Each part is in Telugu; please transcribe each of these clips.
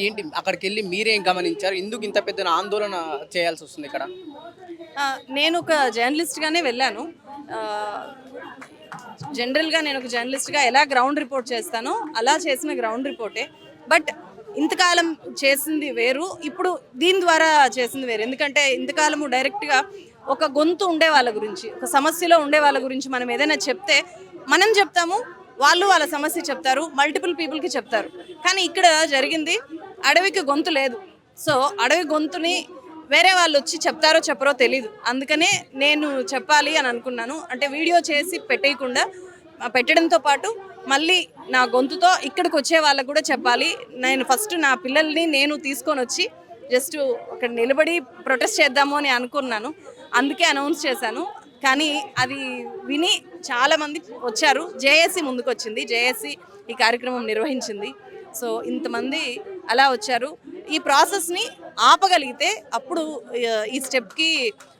ఏంటి అక్కడికెళ్ళి మీరేం గమనించారు? ఎందుకు ఇంత పెద్ద ఆందోళన చేయాల్సొస్తుంది ఇక్కడ? నేను ఒక జర్నలిస్ట్‌గానే వెళ్ళాను. ఆహ్, జనరల్‌గా నేను ఒక జర్నలిస్ట్‌గా ఎలా గ్రౌండ్ రిపోర్ట్ చేస్తానో, అలా చేసిన గ్రౌండ్ రిపోర్టే. బట్ ఇంతకాలం చేసింది వేరు. ఇప్పుడు దీని ద్వారా చేసింది వేరు. ఎందుకంటే ఇంతకాలము డైరెక్ట్‌గా ఒక గొంతు ఉండే వాళ్ళ గురించి, ఒక సమస్యలో ఉండే వాళ్ళ గురించి మనం ఏదైనా చెప్తే, మనం చెప్తాము. వాళ్ళు వాళ్ళ సమస్య చెప్తారు. మల్టిపుల్ పీపుల్‌కి చెప్తారు. కానీ ఇక్కడ జరిగింది అడవికి గొంతు లేదు. సో, అడవి గొంతుని వేరే వాళ్ళొచ్చి చెప్తారో చెప్పరో తెలీదు. అందుకనే నేను చెప్పాలి అని అనుకున్నాను. అంటే వీడియో చేసి పెట్టేయకుండా పెట్టడంతో పాటు మళ్ళీ నా గొంతుతో ఇక్కడికొచ్చే వాళ్ళకి కూడా చెప్పాలి. నేను ఫస్ట్ నా పిల్లల్ని నేను తీసుకొనొచ్చి జస్ట్ అక్కడ నిలబడి ప్రొటెస్ట్ చేద్దాము అని అనుకున్నాను. అందుకే అనౌన్స్ చేశాను. కానీ అది విని చాలామంది వచ్చారు. జేఏసీ ముందుకొచ్చింది. జేఏసీ ఈ కార్యక్రమం నిర్వహించింది. సో, ఇంతమంది అలా వచ్చారు. ఈ ప్రాసెస్‌ని ఆపగలిగితే అప్పుడు ఈ స్టెప్‌కి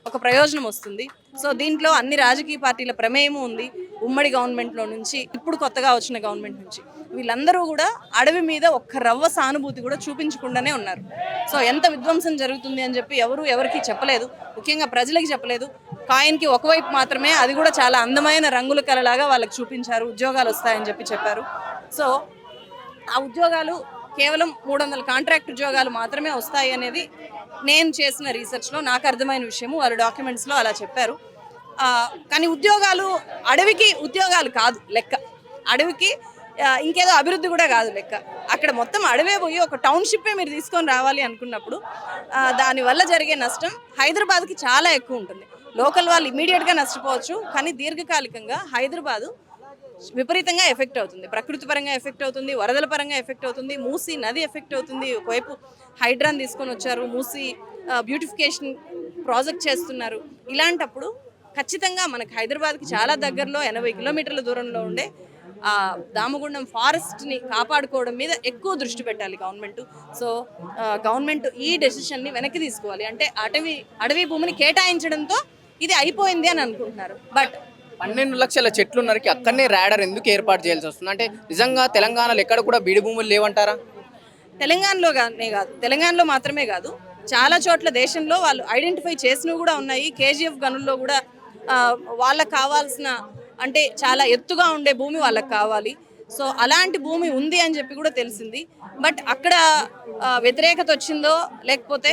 ఒక ప్రయోజనం వస్తుంది. సో, దీంట్లో అన్ని రాజకీయ పార్టీల ప్రమేయము ఉంది. ఉమ్మడి గవర్నమెంట్‌లో నుంచి, ఇప్పుడు కొత్తగా వచ్చిన గవర్నమెంట్ నుంచి. వీళ్ళందరూ కూడా అడవి మీద ఒక్క రవ్వ సానుభూతి కూడా చూపించకుండానే ఉన్నారు. సో, ఎంత విధ్వంసం జరుగుతుంది అని చెప్పి ఎవరికీ చెప్పలేదు. ముఖ్యంగా ప్రజలకి చెప్పలేదు. కాయిన్‌కి ఒకవైపు మాత్రమే, అది కూడా చాలా అందమైన రంగుల కలలాగా వాళ్ళకి చూపించారు. ఉద్యోగాలు వస్తాయని చెప్పారు. సో, ఆ ఉద్యోగాలు కేవలం 300 కాంట్రాక్ట్ ఉద్యోగాలు మాత్రమే వస్తాయి అనేది నేను చేసిన రీసెర్చ్లో నాకు అర్థమైన విషయము. వాళ్ళ డాక్యుమెంట్స్లో అలా చెప్పారు. కానీ ఉద్యోగాలు అడవికి ఉద్యోగాలు కాదు లెక్క. అడవికి ఇంకేదో అభివృద్ధి కూడా కాదు లెక్క. అక్కడ మొత్తం అడవే పోయి ఒక టౌన్షిప్పే మీరు తీసుకొని రావాలి అనుకున్నప్పుడు దానివల్ల జరిగే నష్టం హైదరాబాద్కి చాలా ఎక్కువ ఉంటుంది. లోకల్ వాళ్ళు ఇమీడియట్గా నష్టపోవచ్చు, కానీ దీర్ఘకాలికంగా హైదరాబాదు విపరీతంగా ఎఫెక్ట్ అవుతుంది. ప్రకృతి పరంగా ఎఫెక్ట్ అవుతుంది, వరదల పరంగా ఎఫెక్ట్ అవుతుంది, మూసీ నది ఎఫెక్ట్ అవుతుంది. ఒకవైపు హైడ్రాన్ తీసుకొని వచ్చారు, మూసీ బ్యూటిఫికేషన్ ప్రాజెక్ట్ చేస్తున్నారు. ఇలాంటప్పుడు ఖచ్చితంగా మనకు హైదరాబాద్కి చాలా దగ్గరలో 80 కిలోమీటర్ల దూరంలో ఉండే దామగుండం ఫారెస్ట్ని కాపాడుకోవడం మీద ఎక్కువ దృష్టి పెట్టాలి గవర్నమెంట్. సో, గవర్నమెంట్ ఈ డెసిషన్ని వెనక్కి తీసుకోవాలి. అంటే అడవి భూమిని కేటాయించడంతో ఇది అయిపోయింది అని అనుకుంటున్నారు. బట్ 12 లక్షల చెట్లు నరికి అక్కడనే ర్యాడర్ ఎందుకు ఏర్పాటు చేయాల్సి వస్తుంది? అంటే నిజంగా తెలంగాణలో ఎక్కడ కూడా బీడు భూములు లేవంటారా? తెలంగాణలోనే కాదు, తెలంగాణలో మాత్రమే కాదు, చాలా చోట్ల దేశంలో వాళ్ళు ఐడెంటిఫై చేసినవి కూడా ఉన్నాయి. కేజీఎఫ్ గనుల్లో కూడా వాళ్ళకు కావాల్సిన, అంటే చాలా ఎత్తుగా ఉండే భూమి వాళ్ళకి కావాలి. సో, అలాంటి భూమి ఉంది అని చెప్పి కూడా తెలిసింది. బట్ అక్కడ వ్యతిరేకత వచ్చిందో, లేకపోతే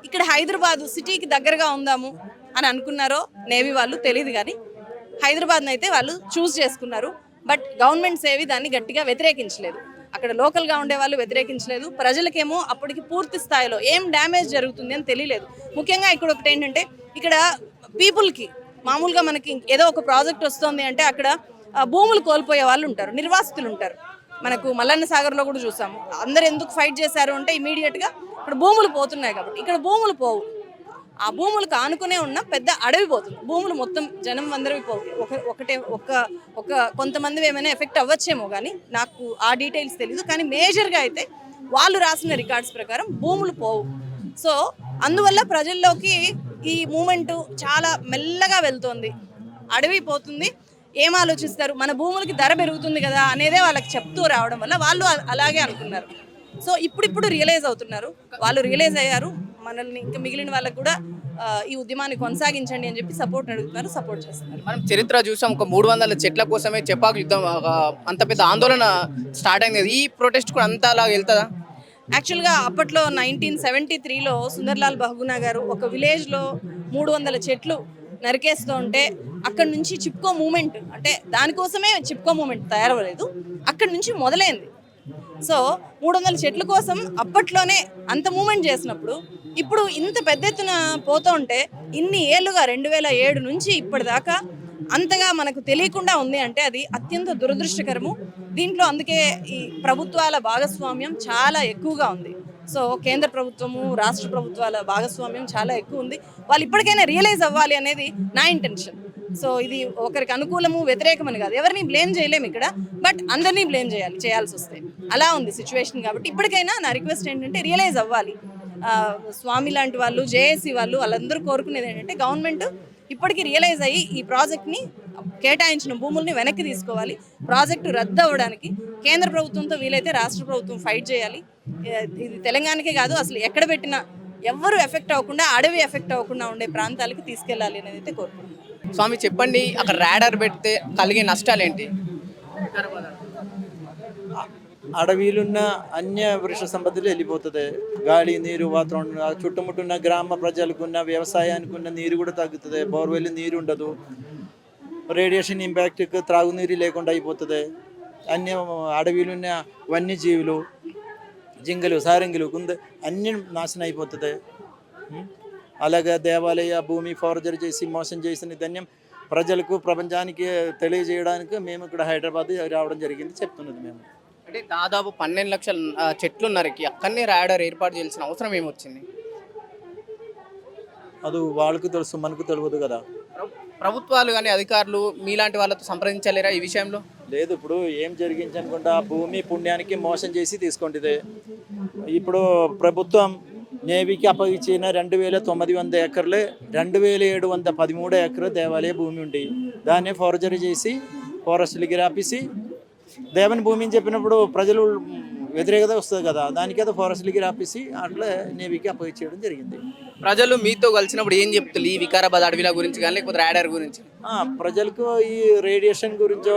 ఇక్కడ హైదరాబాదు సిటీకి దగ్గరగా ఉందాము అని అనుకున్నారో నేవీ వాళ్ళు తెలియదు. కానీ హైదరాబాద్ని అయితే వాళ్ళు చూస్ చేసుకున్నారు. బట్ గవర్నమెంట్స్ ఏవి దాన్ని గట్టిగా వ్యతిరేకించలేదు. అక్కడ లోకల్గా ఉండే వాళ్ళు వ్యతిరేకించలేదు. ప్రజలకేమో అప్పటికి పూర్తి స్థాయిలో ఏం డ్యామేజ్ జరుగుతుంది అని తెలియలేదు. ముఖ్యంగా ఇక్కడ ఒకటి ఏంటంటే, ఇక్కడ పీపుల్కి మామూలుగా మనకి ఏదో ఒక ప్రాజెక్ట్ వస్తుంది అంటే అక్కడ భూములు కోల్పోయే వాళ్ళు ఉంటారు, నిర్వాసితులు ఉంటారు. మనకు మల్లన్న సాగర్లో కూడా చూసాము. అందరు ఎందుకు ఫైట్ చేశారు అంటే ఇమీడియట్గా ఇక్కడ భూములు పోతున్నాయి కాబట్టి. ఇక్కడ భూములు పోవు. ఆ భూములకు ఆనుకునే ఉన్న పెద్ద అడవి పోతుంది. భూములు మొత్తం జనం అందరివి పోవు. ఒక కొంతమంది ఏమైనా ఎఫెక్ట్ అవ్వచ్చేమో, కానీ నాకు ఆ డీటెయిల్స్ తెలీదు. కానీ మేజర్గా అయితే వాళ్ళు రాసిన రికార్డ్స్ ప్రకారం భూములు పోవు. సో, అందువల్ల ప్రజల్లోకి ఈ మూమెంట్ చాలా మెల్లగా వెళ్తోంది. అడవి పోతుంది, ఏం ఆలోచిస్తారు, మన భూములకి ధర పెరుగుతుంది కదా అనేదే వాళ్ళకి చెప్తూ రావడం వల్ల వాళ్ళు అలాగే అనుకున్నారు. సో, ఇప్పుడు రియలైజ్ అవుతున్నారు. వాళ్ళు రియలైజ్ అయ్యారు. మనల్ని ఇంకా మిగిలిన వాళ్ళకు కూడా ఈ ఉద్యమాన్ని కొనసాగించండి అని చెప్పి సపోర్ట్ అడుగుతున్నారు, సపోర్ట్ చేస్తున్నారు. మనం చరిత్ర చూసాం, ఒక 300 చెట్ల కోసమే చెపాకు యుద్ధం, అంత పెద్ద ఆందోళన స్టార్ట్ అయింది. ఈ ప్రొటెస్ట్ కూడా అంతలా వెళ్తుందా? యాక్చువల్గా అప్పట్లో 1973లో సుందర్లాల్ బహుగుణా గారు ఒక విలేజ్లో 300 చెట్లు నరికేస్తూ ఉంటే అక్కడి నుంచి చిప్కో మూమెంట్, అంటే దానికోసమే చిప్కో మూమెంట్ తయారవ్వలేదు, అక్కడి నుంచి మొదలైంది. సో, 300 చెట్ల కోసం అప్పట్లోనే అంత మూమెంట్ చేసినప్పుడు ఇప్పుడు ఇంత పెద్ద ఎత్తున పోతూ ఉంటే, ఇన్ని ఏళ్ళుగా 2007 నుంచి ఇప్పటిదాకా అంతగా మనకు తెలియకుండా ఉంది అంటే అది అత్యంత దురదృష్టకరము. దీంట్లో అందుకే ఈ ప్రభుత్వాల భాగస్వామ్యం చాలా ఎక్కువగా ఉంది. సో, కేంద్ర ప్రభుత్వము, రాష్ట్ర ప్రభుత్వాల భాగస్వామ్యం చాలా ఎక్కువ ఉంది. వాళ్ళు ఇప్పటికైనా రియలైజ్ అవ్వాలి అనేది నా ఇంటెన్షన్. సో, ఇది ఒకరికి అనుకూలము వ్యతిరేకమని కాదు, ఎవరిని బ్లేమ్ చేయలేము ఇక్కడ. బట్ అందరినీ బ్లేమ్ చేయాల్సి వస్తే అలా ఉంది సిచ్యువేషన్. కాబట్టి ఇప్పటికైనా నా రిక్వెస్ట్ ఏంటంటే రియలైజ్ అవ్వాలి. స్వామి లాంటి వాళ్ళు, జేఏసీ వాళ్ళు, వాళ్ళందరూ కోరుకునేది ఏంటంటే గవర్నమెంట్ ఇప్పటికీ రియలైజ్ అయ్యి ఈ ప్రాజెక్ట్ని కేటాయించిన భూముల్ని వెనక్కి తీసుకోవాలి. ప్రాజెక్టు రద్దు అవ్వడానికి కేంద్ర ప్రభుత్వంతో వీలైతే రాష్ట్ర ప్రభుత్వం ఫైట్ చేయాలి. ఇది తెలంగాణకే కాదు, అసలు ఎక్కడ పెట్టినా ఎవ్వరు ఎఫెక్ట్ అవ్వకుండా, అడవి ఎఫెక్ట్ అవ్వకుండా ఉండే ప్రాంతాలకి తీసుకెళ్ళాలి అనేది అయితే కోరుకుంటున్నాను. స్వామి చెప్పండి, అక్కడ రాడార్ పెడితే కలిగే నష్టాలు ఏంటి? అడవిలున్న అన్య వృక్ష సంపదలు వెళ్ళిపోతుంది. గాలి, నీరు, వాతావరణం, ఆ చుట్టుముట్టున్న గ్రామ ప్రజలకున్న వ్యవసాయానికి ఉన్న నీరు కూడా తగ్గుతుంది. బోర్వెల్ నీరు ఉండదు. రేడియేషన్ ఇంపాక్ట్కి త్రాగునీరు లేకుండా అయిపోతుంది. అన్య అడవిలున్న వన్యజీవులు, జింగలు, సారంగులు, అన్ని నాశనం అయిపోతుంది. అలాగే దేవాలయ భూమి ఫోర్జరీ చేసి మోసం చేసిన ధన్యం ప్రజలకు, ప్రపంచానికి తెలియజేయడానికి మేము ఇక్కడ హైదరాబాద్ రావడం జరిగింది చెప్తున్నది. మేము అంటే దాదాపు 12 లక్షల చెట్లు నరికి అక్కడనే రాడార్ ఏర్పాటు చేయాల్సిన అవసరం ఏమొచ్చింది? అది వాళ్ళకు తెలుసు, మనకు తెలియదు కదా. ప్రభుత్వాలు కానీ అధికారులు మీలాంటి వాళ్ళతో సంప్రదించలేరా ఈ విషయంలో? లేదు, ఇప్పుడు ఏం జరిగింది అనుకుంటా, భూమి పుణ్యానికి మోసం చేసి తీసుకుంటుంది. ఇప్పుడు ప్రభుత్వం నేవీకి అప్పగించిన 2900 ఎకర్లు, 2713 ఎకర్లు దేవాలయ భూమి ఉంది. దాన్ని ఫోర్జరీ చేసి ఫారెస్ట్లకి రాపిసి దేవని భూమిని చెప్పినప్పుడు ప్రజలు వ్యతిరేకత వస్తుంది కదా, దానికైతే ఫారెస్ట్లకి రాపిసి అట్లా నేవీకి అప్పగించేయడం జరిగింది. ప్రజలు మీతో కలిసినప్పుడు ఏం చెప్తారు ఈ వికారాబాద్ అడవిల గురించి కానీ లేకపోతే రాడార్ గురించి? ప్రజలకు ఈ రేడియేషన్ గురించో,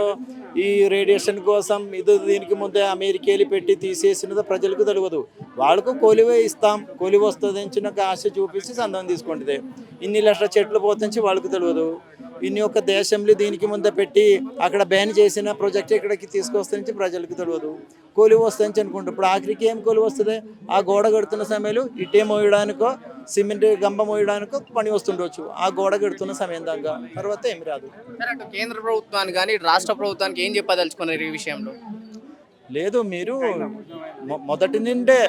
ఈ రేడియేషన్ కోసం దీనికి ముందే అమెరికాలు పెట్టి తీసేసినదో ప్రజలకు తెలియదు. వాళ్ళకు కొలివే ఇస్తాం, కొలివి వస్తుంది అని చిన్న ఆశ చూపించి సందం తీసుకుంటుంది. ఇన్ని లక్షల చెట్లు పోతుంచి వాళ్ళకు తెలియదు. ఇన్ని ఒక దేశంలో దీనికి ముందే పెట్టి అక్కడ బ్యాన్ చేసిన ప్రాజెక్ట్ ఇక్కడికి తీసుకొస్తుంది ప్రజలకు తెలియదు. కొలివి వస్తుంది అనుకుంటారు. ఇప్పుడు ఆఖరికి ఏం కొలివి వస్తుంది? ఆ గోడ కడుతున్న సమయంలో ఇటే మోయడానికో సిమెంట్ గంప మోయడానికో పని వస్తుండొచ్చు. ఆ గోడ కడుతున్న సమయం దాకా తర్వాత ఏమి రాదు. కేంద్ర ప్రభుత్వానికి కానీ రాష్ట్ర ప్రభుత్వానికి ఏం చెప్పదలుచుకున్నారు ఈ విషయంలో? లేదు, మీరు మొదటి నుండే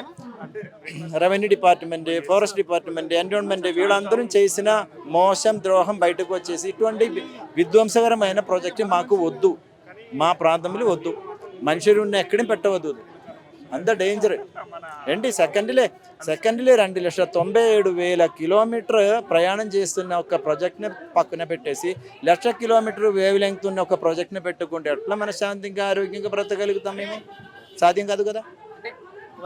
revenue department, forest department, environment వీళ్ళందరూ చేసిన మోసం, ద్రోహం బయటకు వచ్చేసి ఇటువంటి విధ్వంసకరమైన ప్రాజెక్టు మాకు వద్దు, మా ప్రాంతంలో వద్దు, మనుషులు ఉన్న ఎక్కడే పెట్టవద్దు, అంత డేంజర్ ఏంటి. సెకండ్లే 2,97,000 కిలోమీటర్ ప్రయాణం చేస్తున్న ఒక ప్రాజెక్ట్ని పక్కన పెట్టేసి 1,00,000 కిలోమీటర్ వేవ్ లెంగ్త్ ఉన్న ఒక ప్రాజెక్ట్ని పెట్టుకుంటే ఎట్లా మన శాంతిగా ఆరోగ్యంగా బ్రతకగలుగుతాం? మేము సాధ్యం కాదు కదా.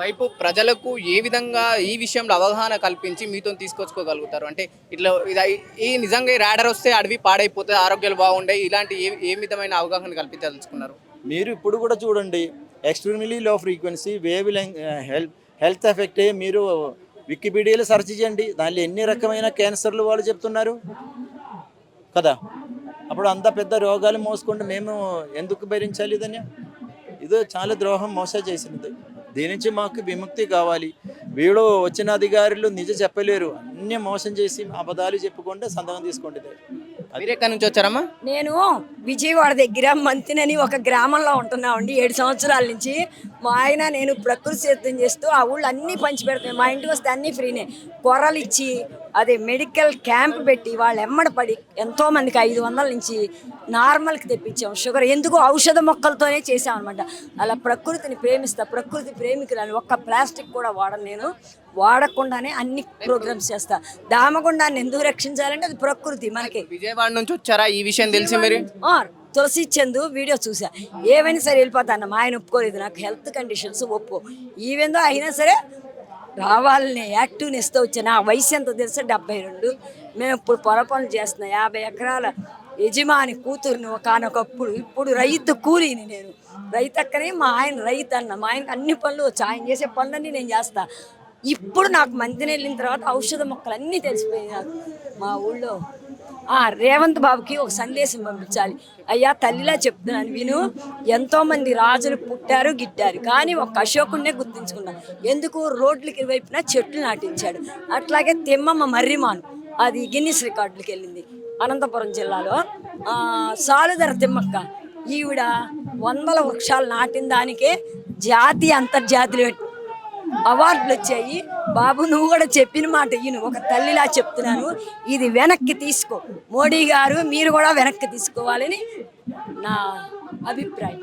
వైపు ప్రజలకు ఏ విధంగా ఈ విషయంలో అవగాహన కల్పించి మీతో తీసుకొచ్చుకోగలుగుతారు? అంటే ఇట్లా ఈ నిజంగా ఈ రాడర్ వస్తే అడవి పాడైపోతే ఆరోగ్యాలు బాగుండే, ఇలాంటి ఏ విధమైన అవగాహన కల్పించదలుచుకున్నారు? మీరు ఇప్పుడు కూడా చూడండి, extremely low frequency wave length health effect మీరు వికీపీడియాలో సెర్చ్ చేయండి. దానిలో ఎన్ని రకమైన క్యాన్సర్లు వాళ్ళు చెప్తున్నారు కదా. అప్పుడు అంత పెద్ద రోగాలు మోసుకుంటూ మేము ఎందుకు భరించాలి? దాన్ని ఇది చాలా ద్రోహం, మోసం చేసినది. దీని నుంచి మాకు విముక్తి కావాలి. వీళ్ళు వచ్చిన అధికారులు నిజం చెప్పలేరు, అన్నీ మోసం చేసి అబద్ధాలు చెప్పుకుంటే సంతకం తీసుకోండి. మీరు ఎక్కడి నుంచి వచ్చారమ్మా? నేను విజయవాడ దగ్గర మంతినని ఒక గ్రామంలో ఉంటున్నామండి 7 సంవత్సరాల నుంచి. మా ఆయన నేను ప్రకృతి సేద్యం చేస్తూ ఆ ఊళ్ళో అన్నీ పంచి పెడతాను. మా ఇంటికి వస్తే అన్నీ ఫ్రీనే. కొర్రలు ఇచ్చి అదే మెడికల్ క్యాంప్ పెట్టి వాళ్ళు ఎమ్మడపడి ఎంతోమందికి 500 నుంచి నార్మల్కి తెప్పించాం. షుగర్ ఎందుకు ఔషధ మొక్కలతోనే చేసాం అనమాట. అలా ప్రకృతిని ప్రేమిస్తా, ప్రకృతి ప్రేమికురాలు. ఒక్క ప్లాస్టిక్ కూడా వాడను నేను, వాడకుండానే అన్ని ప్రోగ్రామ్స్ చేస్తా. దామగుండాన్ని ఎందుకు రక్షించాలంటే అది ప్రకృతి మనకి. విజయవాడ నుంచి వచ్చారా ఈ విషయం తెలిసి మీరు? తులసి చందు వీడియో చూసా. ఏమైనా సరే వెళ్ళిపోతాను. మా ఆయన ఒప్పుకోలేదు, నాకు హెల్త్ కండిషన్స్ ఒప్పుకో. ఈవెందో అయినా సరే రావాలని యాక్టివ్నెస్తో వచ్చాను. నా వయసు ఎంత తెలుసా? 72. మేము ఇప్పుడు పొరపనులు చేస్తున్నాం. 50 ఎకరాల యజమాని కూతురుని ఒకనొకప్పుడు. ఇప్పుడు రైతు కూలీని నేను, రైతక్కనే. మా ఆయన రైతు అన్న. మా ఆయనకు అన్ని పనులు వచ్చి, ఆయన చేసే పనులన్నీ నేను చేస్తా. ఇప్పుడు నాకు మందిని వెళ్ళిన తర్వాత ఔషధ మొక్కలు అన్నీ తెలిసిపోయాయి నాకు మా ఊళ్ళో. రేవంత్ బాబుకి ఒక సందేశం పంపించాలి. అయ్యా తల్లిలా చెప్తున్నాను విను, ఎంతోమంది రాజులు పుట్టారు గిట్టారు, కానీ ఒక అశోకుడినే గుర్తించుకున్నాను. ఎందుకు? రోడ్లకి ఇరువైపున చెట్లు నాటించాడు. అట్లాగే తిమ్మమ్మ మర్రిమాను, అది గిన్నిస్ రికార్డులకి వెళ్ళింది అనంతపురం జిల్లాలో. సాలుధర తిమ్మక్క, ఈవిడ 100 వృక్షాలు నాటిన దానికే జాతీయ అంతర్జాతీయ అవార్డులు వచ్చాయి. బాబు నువ్వు కూడా చెప్పిన మాట ఈయన ఒక తల్లిలా చెప్తున్నాను, ఇది వెనక్కి తీసుకో. మోడీ గారు మీరు కూడా వెనక్కి తీసుకోవాలని నా అభిప్రాయం.